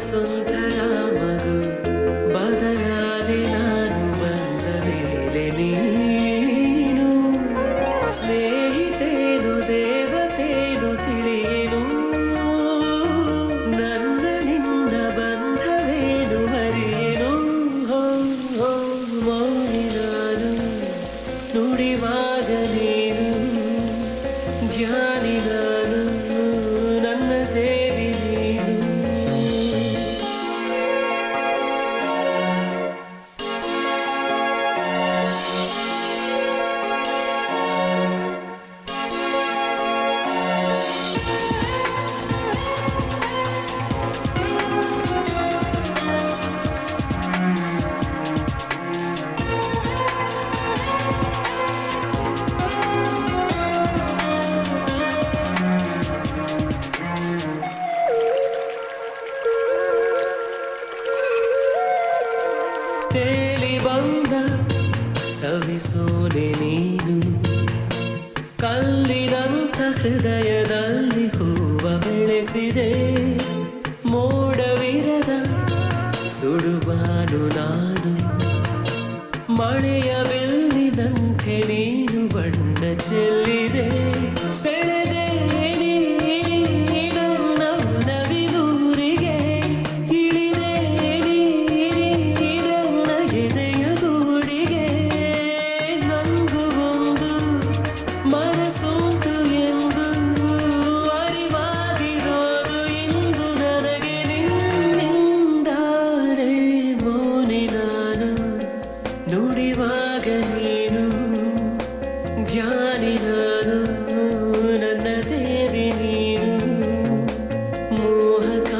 ಸುಂದರ ಮಗು ಬದಲಾದೆ ನಾನು ಬಂದ ಮೇಲೆ ನೀನು ಸ್ನೇಹಿತೇನು ದೇವತೇನು ತಿಳಿಯೇನು ನನ್ನ ನಿನ್ನ ಬಂಧವೇನು ಮರಿಯೇನು ಹೋ ಹೋ ಮೌನಿ ನಾನು ನುಡಿವಾಗ ನೀನು ಧ್ಯಾನಿ ನಾನು ನನ್ನ ದೇವಿ ನೀನು ತೇಲಿ ಬಂದ ಸವಿಸೋಲೆ ನೀನು ಕಲ್ಲಿನಂಥ ಹೃದಯದಲ್ಲಿ ಹೂವ ಬೆಳೆಸಿದೆ ಮೋಡವಿರದ ಸುಡುವಾನು ನಾನು ಮಳೆಯ ಬಿಲ್ಲಿನಂತೆ ನೀನು ಬಣ್ಣ ಚೆಲ್ಲಿದೆ ಸೆಳೆದೆ ನನ್ನ ನವಿಲೂರಿಗೆ ಇಳಿದೆ ನನ್ನ ಎದೆಯ ಗೂಡಿಗೆ ನಂಗು ಒಂದು ಮನಸ್ಸುಂಟು ಎಂದು ಅರಿವಾಗಿರೋದು ಇಂದು ನನಗೆ ನಿನ್ನಿಂದಾನೆ ಮೌನಿ ನಾನು ನುಡಿವಾಗ ನೀನು ಧ್ಯಾನಿ ನಾನು ನನ್ನ ದೇವಿ ನೀನು ಮೋಹಕ